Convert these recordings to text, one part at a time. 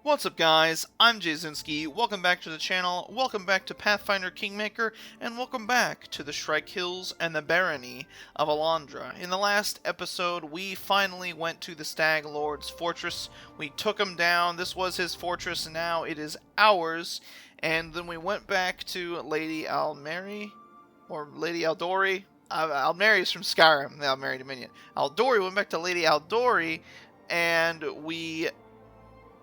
What's up guys, I'm Jayzinski, welcome back to the channel, welcome back to Pathfinder Kingmaker, and welcome back to the Shrike Hills and the Barony of Alondra. In the last episode, we finally went to the Stag Lord's fortress, we took him down, this was his fortress, and now it is ours, and then we went back to Lady Almeri, or Lady Aldori. Almeri is from Skyrim, the Almeri Dominion. Aldori went back to Lady Aldori, and we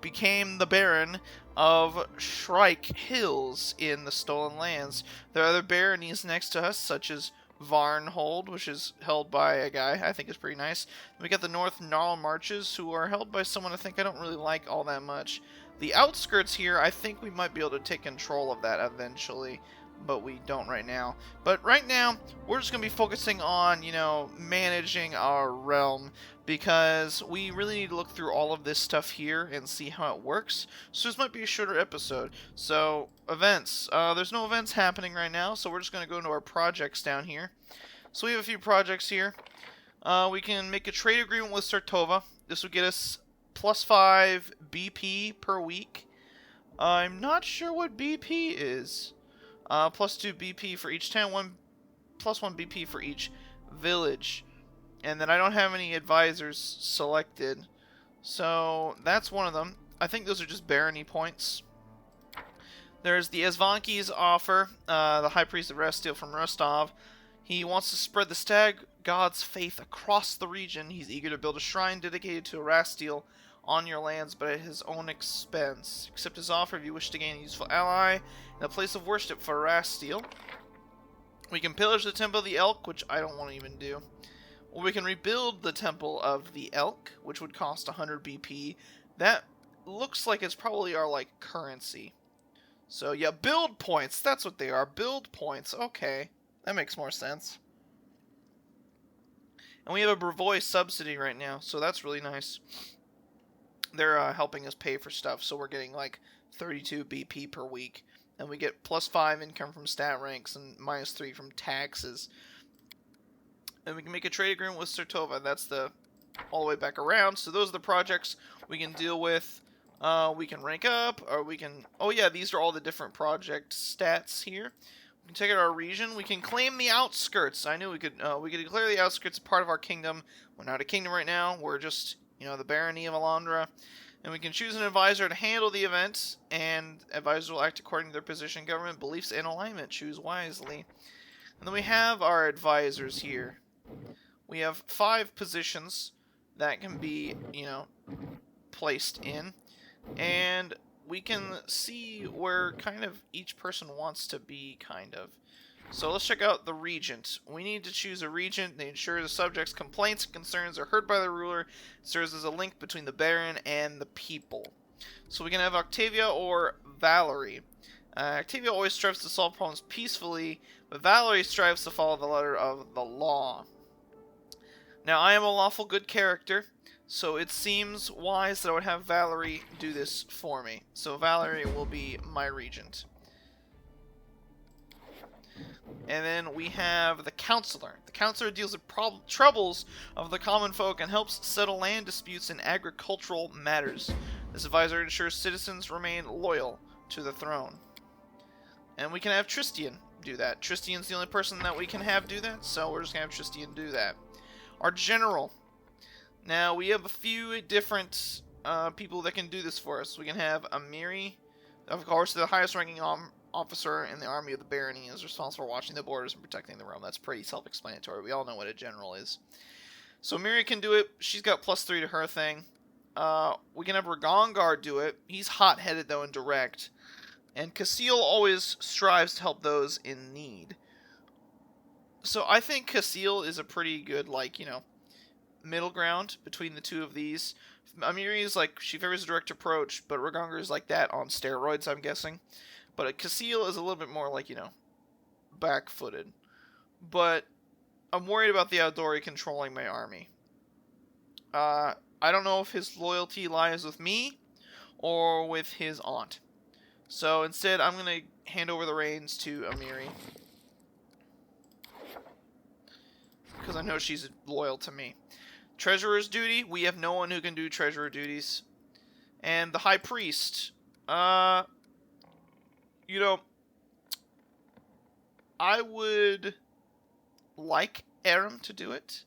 became the Baron of Shrike Hills in the Stolen Lands. There are other baronies next to us, such as Varnhold, which is held by a guy I think is pretty nice. Then we got the North Gnarl Marches, who are held by someone I think I don't really like all that much. The outskirts here, I think we might be able to take control of that eventually, but we don't right now. But right now, we're just going to be focusing on, managing our realm, because we really need to look through all of this stuff here and see how it works. So this might be a shorter episode. So, events. There's no events happening right now, so we're just going to go into our projects down here. So we have a few projects here. We can make a trade agreement with Sartova. This would get us +5 BP per week. I'm not sure what BP is. +2 BP for each town, +1 BP for each village. And then I don't have any advisors selected. So that's one of them. I think those are just barony points. There's the Esvanki's offer, the High Priest of Rasteel from Rostov. He wants to spread the Stag God's faith across the region. He's eager to build a shrine dedicated to Rasteel on your lands, but at his own expense. Accept his offer if you wish to gain a useful ally and a place of worship for Rasteel. We can pillage the Temple of the Elk, which I don't want to even do. Or we can rebuild the Temple of the Elk, which would cost 100 BP. That looks like it's probably our, currency. So, yeah, build points. That's what they are. Build points. Okay. That makes more sense. And we have a Brevoy subsidy right now, so that's really nice. They're helping us pay for stuff, so we're getting, 32 BP per week. And we get +5 income from stat ranks and -3 from taxes. And we can make a trade agreement with Sartova. That's all the way back around. So those are the projects we can deal with. We can rank up, or we can... Oh yeah, these are all the different project stats here. We can take out our region. We can claim the outskirts. I knew we could declare the outskirts a part of our kingdom. We're not a kingdom right now. We're just, the barony of Alondra. And we can choose an advisor to handle the event, and advisors will act according to their position, government, beliefs, and alignment. Choose wisely. And then we have our advisors here. We have 5 positions that can be, placed in. And we can see where kind of each person wants to be, kind of. So let's check out the Regent. We need to choose a Regent. They ensure the subjects' complaints and concerns are heard by the ruler. It serves as a link between the Baron and the people. So we can have Octavia or Valerie. Octavia always strives to solve problems peacefully, but Valerie strives to follow the letter of the law. Now, I am a lawful good character, so it seems wise that I would have Valerie do this for me. So Valerie will be my Regent. And then we have the Counselor. The Counselor deals with troubles of the common folk and helps settle land disputes and agricultural matters. This advisor ensures citizens remain loyal to the throne. And we can have Tristian do that. Tristian's the only person that we can have do that, so we're just going to have Tristian do that. Our General. Now, we have a few different people that can do this for us. We can have Amiri, of course, the highest ranking officer in the army of the barony, is responsible for watching the borders and protecting the realm. That's pretty self-explanatory. We all know what a general is. So Amiri can do it. She's got +3 to her thing. We can have Ragongar do it. He's hot-headed, though, and direct. And Casil always strives to help those in need. So I think Casil is a pretty good, middle ground between the two of these. Amiri is she favors a direct approach, but Ragongar is like that on steroids, I'm guessing. But Casil is a little bit more back-footed. But I'm worried about the Aldori controlling my army. I don't know if his loyalty lies with me or with his aunt. So instead, I'm going to hand over the reins to Amiri. Because I know she's loyal to me. Treasurer's duty. We have no one who can do treasurer duties. And the High Priest. You know, I would like Aram to do it,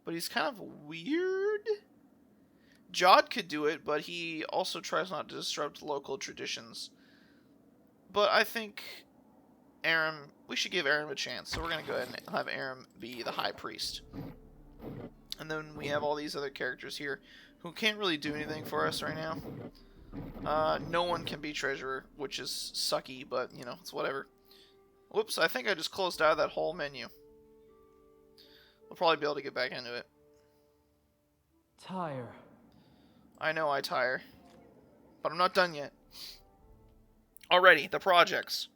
but he's kind of weird. Jod could do it, but he also tries not to disrupt local traditions. But I think Aram, we should give Aram a chance. So we're going to go ahead and have Aram be the High Priest. And then we have all these other characters here who can't really do anything for us right now. No one can be Treasurer, which is sucky, but, you know, it's whatever. Whoops, I think I just closed out of that whole menu. We'll probably be able to get back into it. Tire. I know I tire. But I'm not done yet. Alrighty, the projects.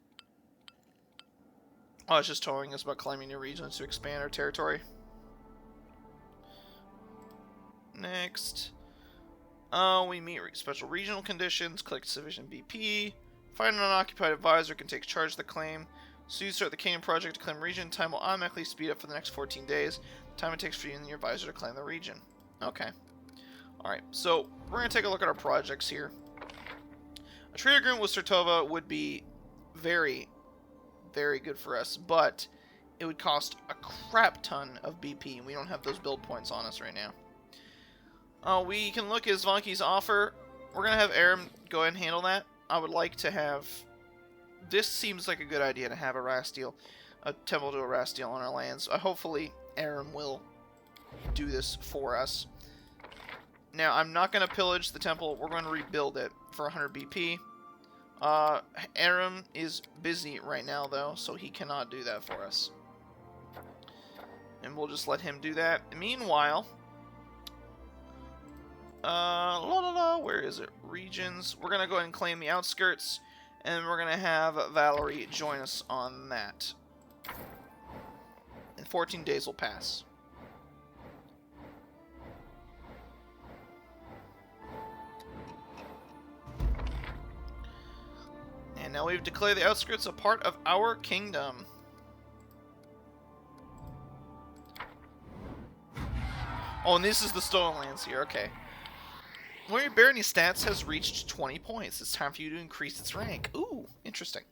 Oh, it's just telling us about claiming new regions to expand our territory. Next. We meet special regional conditions. Collect sufficient BP. Find an unoccupied advisor can take charge of the claim. So you start the Kingdom project to claim region. Time will automatically speed up for the next 14 days. Time it takes for you and your advisor to claim the region. Okay. Alright, so we're going to take a look at our projects here. A trade agreement with Sertova would be very, very good for us, but it would cost a crap ton of BP, and we don't have those build points on us right now. We can look at Zvanki's offer. We're going to have Aram go ahead and handle that. I would like to have... This seems like a good idea to have a temple to Arastiel on our lands. Hopefully Aram will do this for us. Now, I'm not going to pillage the temple. We're going to rebuild it for 100 BP. Aram is busy right now, though, so he cannot do that for us. And we'll just let him do that. Meanwhile... where is it? Regions. We're going to go ahead and claim the outskirts, and we're going to have Valerie join us on that. And 14 days will pass. And now we've declared the outskirts a part of our kingdom. Oh, and this is the stolen lands here. Okay. One of your barony stats has reached 20 points. It's time for you to increase its rank. Ooh, interesting.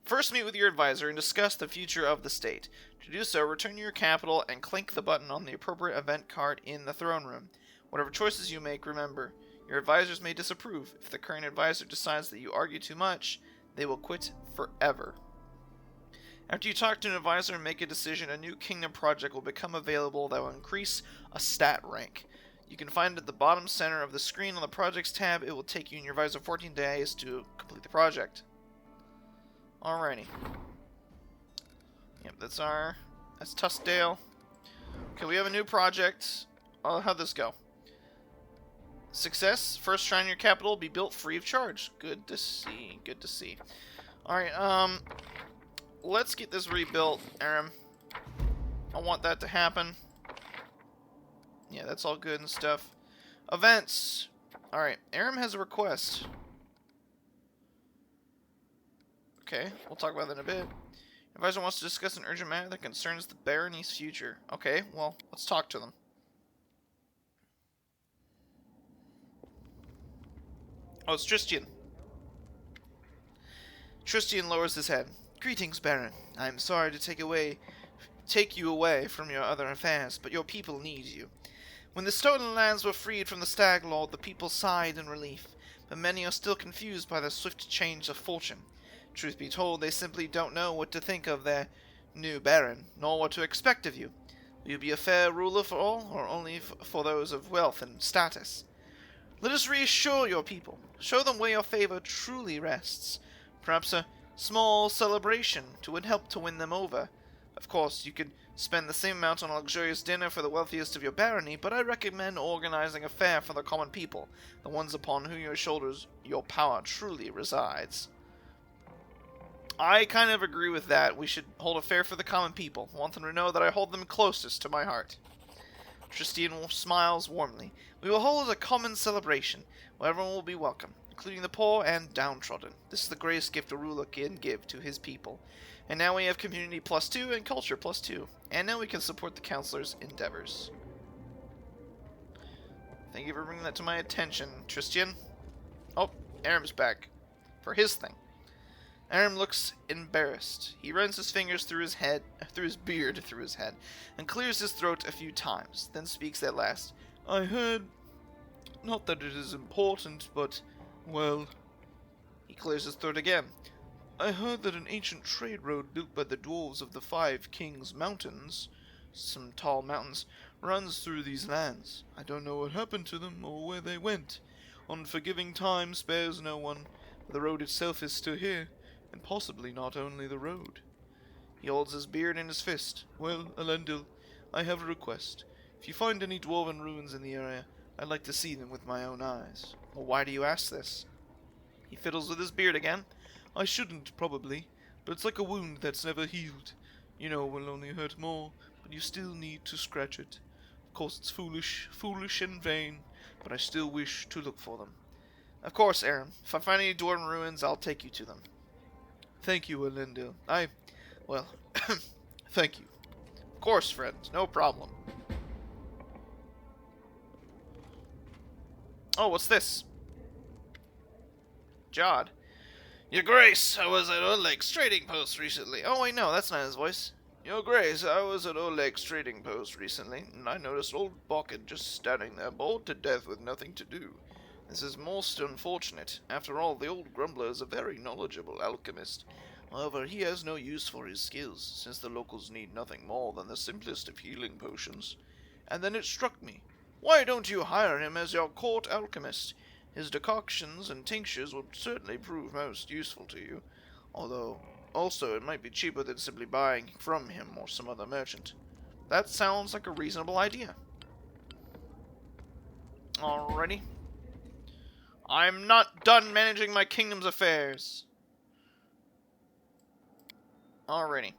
First, meet with your advisor and discuss the future of the state. To do so, return your capital and click the button on the appropriate event card in the throne room. Whatever choices you make, remember, your advisors may disapprove. If the current advisor decides that you argue too much, they will quit forever. After you talk to an advisor and make a decision, a new kingdom project will become available that will increase a stat rank. You can find it at the bottom center of the screen on the Projects tab. It will take you and your advisor 14 days to complete the project. Alrighty. Yep, that's Tuskdale. Okay, we have a new project. How'd this go? Success. First shrine in your capital will be built free of charge. Good to see. Good to see. Alright, let's get this rebuilt, Aram. I want that to happen. Yeah, that's all good and stuff. Events. Alright, Aram has a request. Okay, we'll talk about that in a bit. Advisor wants to discuss an urgent matter that concerns the barony's future. Okay, well, let's talk to them. Oh, it's Tristian. Tristian lowers his head. Greetings, Baron. I am sorry to take you away from your other affairs, but your people need you. When the stolen lands were freed from the Stag Lord, the people sighed in relief, but many are still confused by the swift change of fortune. Truth be told, they simply don't know what to think of their new Baron, nor what to expect of you. Will you be a fair ruler for all, or only for those of wealth and status? Let us reassure your people. Show them where your favor truly rests. Perhaps a small celebration would help to win them over. Of course, you could spend the same amount on a luxurious dinner for the wealthiest of your barony, but I recommend organizing a fair for the common people, the ones upon whose your shoulders your power truly resides. I kind of agree with that. We should hold a fair for the common people. I want them to know that I hold them closest to my heart. Tristian smiles warmly. We will hold a common celebration, where everyone will be welcome, including the poor and downtrodden. This is the greatest gift a ruler can give to his people. And now we have community +2 and culture +2. And now we can support the counselor's endeavors. Thank you for bringing that to my attention, Tristian. Oh, Aram's back. For his thing. Aram looks embarrassed. He runs his fingers through his head, through his beard, through his head, and clears his throat a few times, then speaks at last. I heard, not that it is important, but, well... He clears his throat again. I heard that an ancient trade road built by the dwarves of the 5 Kings Mountains, some tall mountains, runs through these lands. I don't know what happened to them, or where they went. Unforgiving time spares no one, but the road itself is still here, and possibly not only the road. He holds his beard in his fist. Well, Elendil, I have a request. If you find any dwarven ruins in the area, I'd like to see them with my own eyes. Well, why do you ask this? He fiddles with his beard again. I shouldn't, probably, but it's like a wound that's never healed. You know, it will only hurt more, but you still need to scratch it. Of course, it's foolish and vain, but I still wish to look for them. Of course, Aram. If I find any dwarven ruins, I'll take you to them. Thank you, Elendil. Well, thank you. Of course, friend. No problem. Oh, what's this? Jod. Your Grace, I was at Oleg's trading post recently. Oh, wait, no, that's not his voice. Your Grace, I was at Oleg's trading post recently, and I noticed old Balkan just standing there, bored to death with nothing to do. This is most unfortunate. After all, the old grumbler is a very knowledgeable alchemist. However, he has no use for his skills, since the locals need nothing more than the simplest of healing potions. And then it struck me. Why don't you hire him as your court alchemist? His decoctions and tinctures would certainly prove most useful to you, although also it might be cheaper than simply buying from him or some other merchant. That sounds like a reasonable idea. Alrighty. I'm not done managing my kingdom's affairs. Alrighty.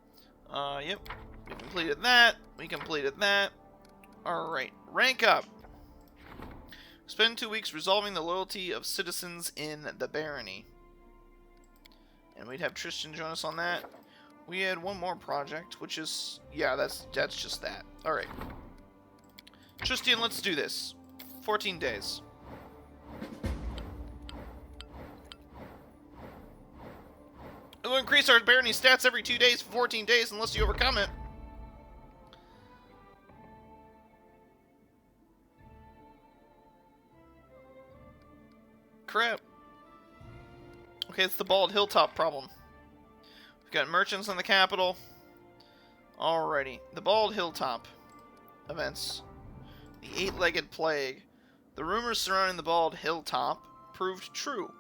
Yep. We completed that. We completed that. Alright. Rank up. Spend 2 weeks resolving the loyalty of citizens in the barony. And we'd have Tristan join us on that. We had one more project, which is... yeah, that's just that. Alright. Tristan, let's do this. 14 days. It will increase our barony stats every 2 days for 14 days unless you overcome it. Crap. Okay, it's the Bald Hilltop problem. We've got merchants in the capital. Alrighty. The Bald Hilltop events. The 8-legged plague. The rumors surrounding the Bald Hilltop proved true.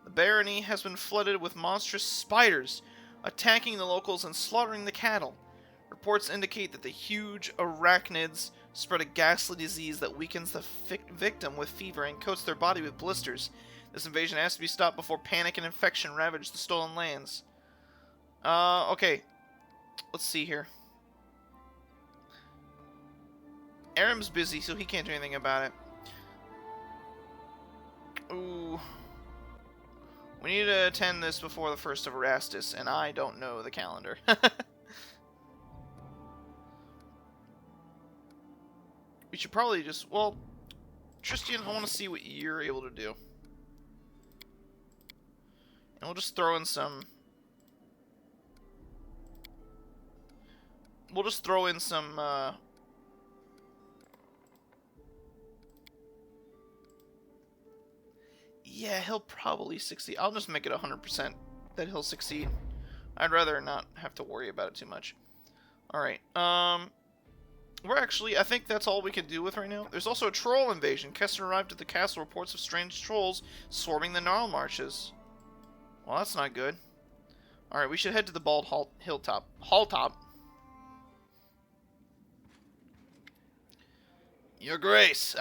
The barony has been flooded with monstrous spiders, attacking the locals and slaughtering the cattle. Reports indicate that the huge arachnids spread a ghastly disease that weakens the victim with fever and coats their body with blisters. This invasion has to be stopped before panic and infection ravage the stolen lands. Okay. Let's see here. Aram's busy, so he can't do anything about it. Ooh. We need to attend this before the 1st of Erastus, and I don't know the calendar. We should probably just... well, Tristan, I want to see what you're able to do. And we'll just throw in some... we'll just throw in some, yeah, he'll probably succeed. I'll just make it 100% that he'll succeed. I'd rather not have to worry about it too much. Alright, we're actually, I think that's all we can do with right now. There's also a troll invasion. Kessler arrived at the castle, reports of strange trolls swarming the Gnarl Marshes. Well, that's not good. Alright, we should head to the Bald Hilltop. Halltop. Your Grace,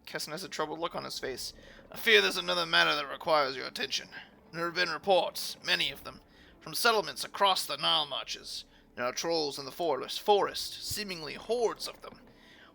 Kesson has a troubled look on his face. I fear there's another matter that requires your attention. There have been reports, many of them, from settlements across the Nile Marches. There are trolls in the forest, seemingly hordes of them.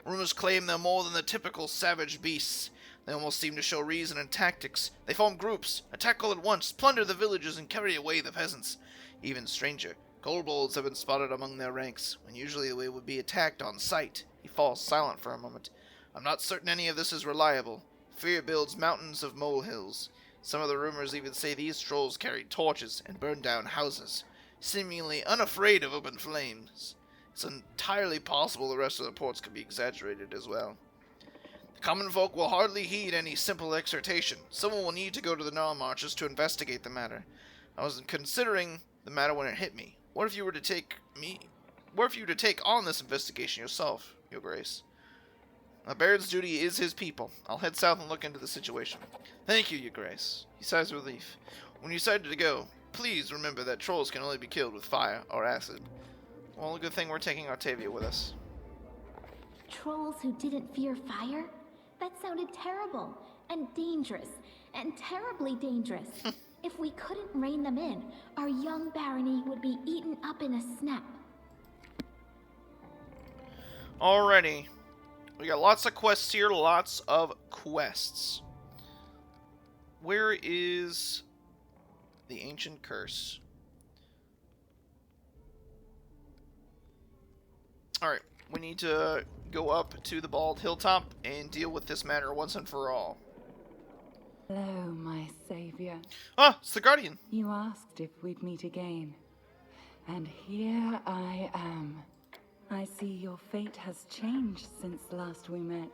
Rumors claim they're more than the typical savage beasts. They almost seem to show reason and tactics. They form groups, attack all at once, plunder the villages, and carry away the peasants. Even stranger, kobolds have been spotted among their ranks, when usually they would be attacked on sight. He falls silent for a moment. I'm not certain any of this is reliable. Fear builds mountains of molehills. Some of the rumors even say these trolls carried torches and burned down houses, seemingly unafraid of open flames. It's entirely possible the rest of the reports could be exaggerated as well. The common folk will hardly heed any simple exhortation. Someone will need to go to the Gnarl Marches to investigate the matter. I wasn't considering the matter when it hit me. What if you were to take on this investigation yourself, Your Grace? A Baron's duty is his people. I'll head south and look into the situation. Thank you, Your Grace. He sighs with relief. When you decided to go, please remember that trolls can only be killed with fire or acid. Well, a good thing we're taking Octavia with us. Trolls who didn't fear fire? That sounded terrible, and dangerous, and terribly dangerous. If we couldn't rein them in, our young barony would be eaten up in a snap. Alrighty. We got lots of quests here, lots of quests. Where is the ancient curse? Alright, we need to go up to the bald hilltop and deal with this matter once and for all. Hello, my savior. Ah, it's the Guardian. You asked if we'd meet again. And here I am. I see your fate has changed since last we met.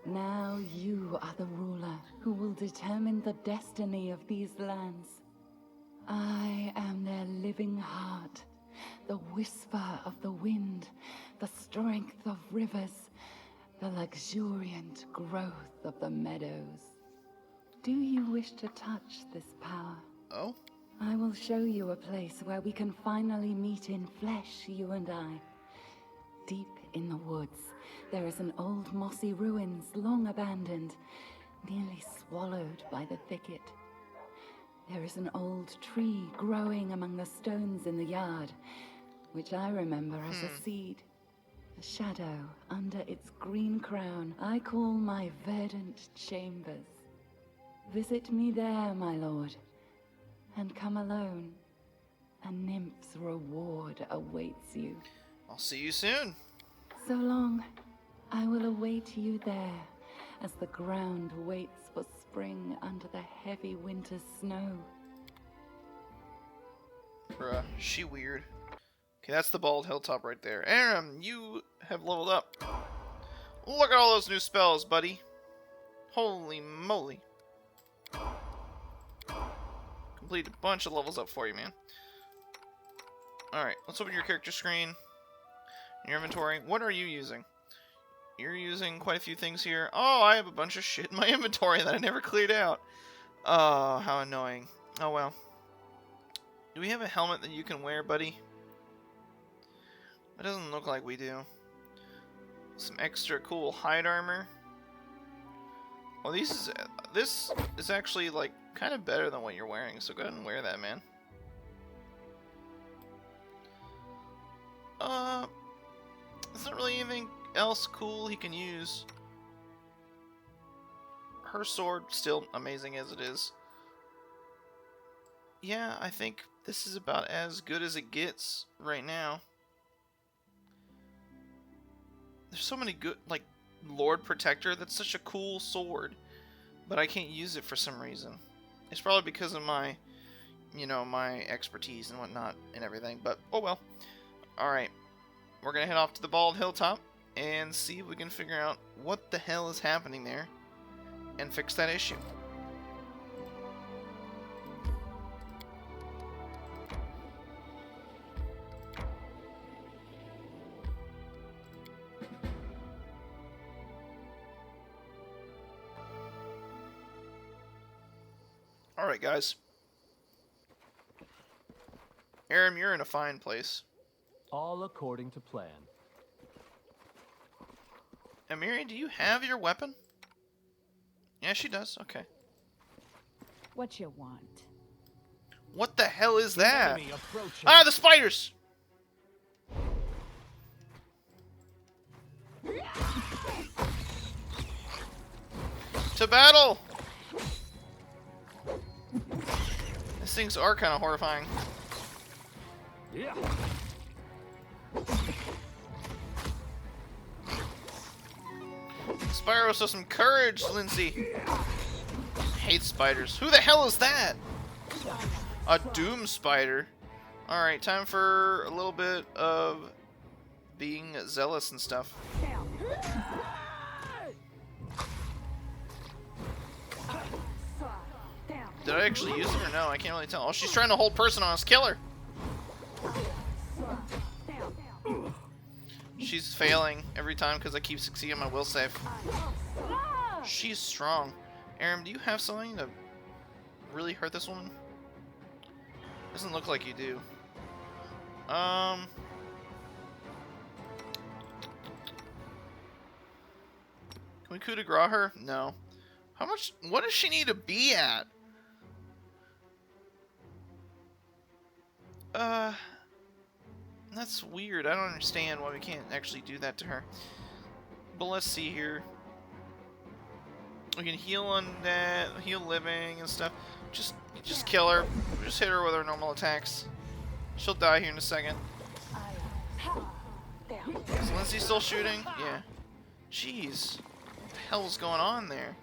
Now you are the ruler who will determine the destiny of these lands. I am their living heart, the whisper of the wind, the strength of rivers, the luxuriant growth of the meadows. Do you wish to touch this power? Oh? I will show you a place where we can finally meet in flesh, you and I. Deep in the woods, there is an old mossy ruins long abandoned, nearly swallowed by the thicket. There is an old tree growing among the stones in the yard, which I remember as a seed. A shadow under its green crown I call my verdant chambers. Visit me there, my lord, and come alone. A nymph's reward awaits you. I'll see you soon. So long. I will await you there, as the ground waits for spring under the heavy winter's snow. Bruh, she weird. Okay, that's the bald hilltop right there. Aram, you have leveled up. Look at all those new spells, buddy. Holy moly. Complete a bunch of levels up for you, man. Alright, let's open your character screen. Your inventory. What are you using? You're using quite a few things here. Oh, I have a bunch of shit in my inventory that I never cleared out. Oh, how annoying. Oh, well. Do we have a helmet that you can wear, buddy? It doesn't look like we do. Some extra cool hide armor. Well, this is actually, like, kind of better than what you're wearing, so go ahead and wear that, man. There's not really anything else cool he can use. Her sword, still amazing as it is. Yeah, I think this is about as good as it gets right now. There's so many good, like, Lord Protector, that's such a cool sword, but I can't use it for some reason. It's probably because of my, you know, my expertise and whatnot and everything, but oh well. Alright. We're going to head off to the bald hilltop and see if we can figure out what the hell is happening there and fix that issue. Alright, guys. Aram, you're in a fine place. All according to plan. And Miriam, do you have your weapon? Yeah, she does. Okay. What you want? What the hell is that? Enemy approaching. Ah, the spiders! To battle! These things are kind of horrifying. Yeah. Spyro, show some courage, Lindsay. hate spiders. Who the hell is that? A doom spider. Alright, time for a little bit of being zealous and stuff. Did I actually use them or no? I can't really tell. Oh, she's trying to hold person on us. Kill her! She's failing every time because I keep succeeding on my will save. She's strong. Aram, do you have something to really hurt this woman? Doesn't look like you do. Can we coup de grace her? No. How much? What does she need to be at? That's weird. I don't understand why we can't actually do that to her. But let's see here. We can heal undead, heal living and stuff. Just kill her. Just hit her with our normal attacks. She'll die here in a second. Is Lindsay still shooting? Yeah. Jeez. What the hell's going on there?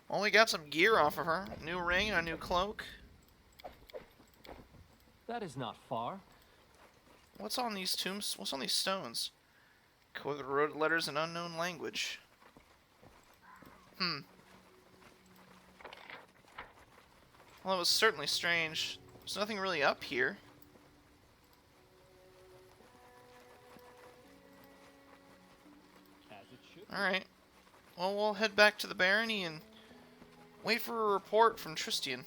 Well, we got some gear off of her. New ring and a new cloak. That is not far. What's on these tombs? What's on these stones? Coded wrote letters in unknown language. Well, it was certainly strange. There's nothing really up here. As it should. Alright. Well, we'll head back to the barony and wait for a report from Tristan.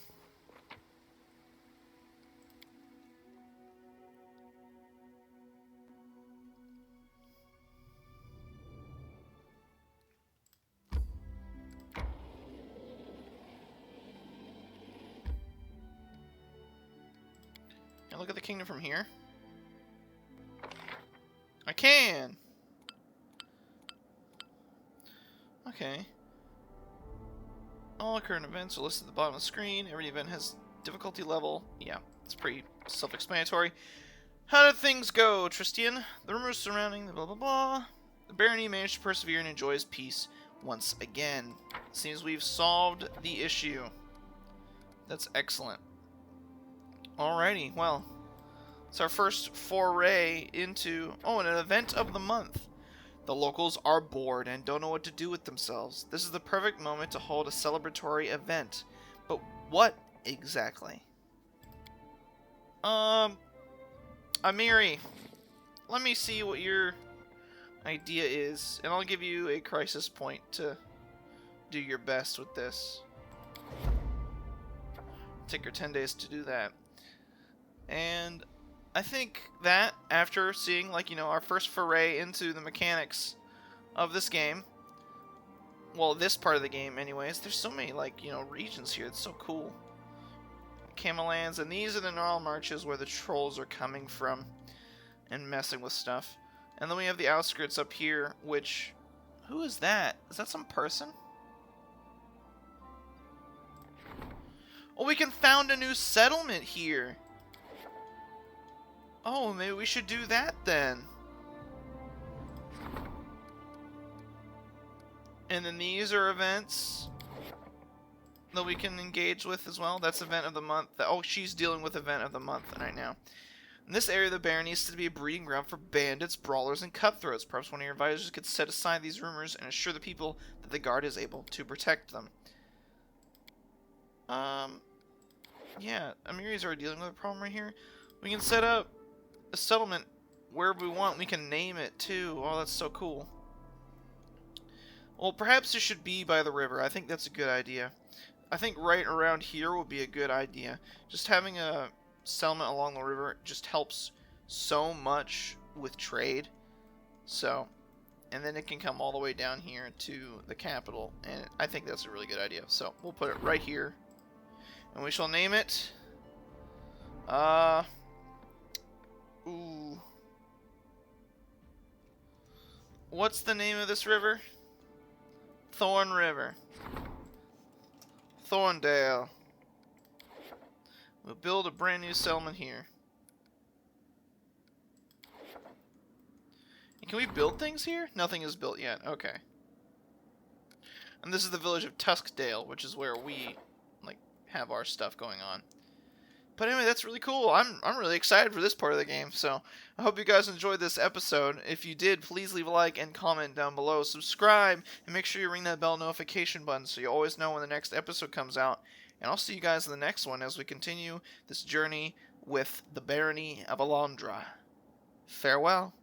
Can I look at the kingdom from here? I can! Okay. All current events are listed at the bottom of the screen. Every event has difficulty level. Yeah, it's pretty self-explanatory. How did things go, Tristan? The rumors surrounding the blah blah blah. The barony managed to persevere and enjoys peace once again. Seems we've solved the issue. That's excellent. Alrighty, well, it's our first foray into, an event of the month. The locals are bored and don't know what to do with themselves. This is the perfect moment to hold a celebratory event. But what exactly? Amiri, let me see what your idea is, and I'll give you a crisis point to do your best with this. Take your 10 days to do that. And I think that after seeing, our first foray into the mechanics of this game, well, this part of the game anyways, there's so many, regions here. It's so cool. Camelands, and these are the gnarl marches where the trolls are coming from and messing with stuff. And then we have the outskirts up here, which, who is that? Is that some person? Oh, we can found a new settlement here. Oh, maybe we should do that then. And then these are events that we can engage with as well. That's event of the month. Oh, she's dealing with event of the month right now. In this area of the barony needs to be a breeding ground for bandits, brawlers, and cutthroats. Perhaps one of your advisors could set aside these rumors and assure the people that the guard is able to protect them. Yeah, Amiri's already dealing with a problem right here. We can set up a settlement wherever we want. We can name it too. Oh, that's so cool. Well, perhaps it should be by the river. I think that's a good idea. I think right around here would be a good idea. Just having a settlement along the river just helps so much with trade. So, and then it can come all the way down here to the capital, and I think that's a really good idea. So, we'll put it right here. And we shall name it, what's the name of this river? Thorn River. Thorndale. We'll build a brand new settlement here. Can we build things here? Nothing is built yet. Okay. And this is the village of Tuskdale, which is where we, like, have our stuff going on. But anyway, that's really cool. I'm really excited for this part of the game. So I hope you guys enjoyed this episode. If you did, please leave a like and comment down below. Subscribe and make sure you ring that bell notification button so you always know when the next episode comes out. And I'll see you guys in the next one as we continue this journey with the Barony of Alondra. Farewell.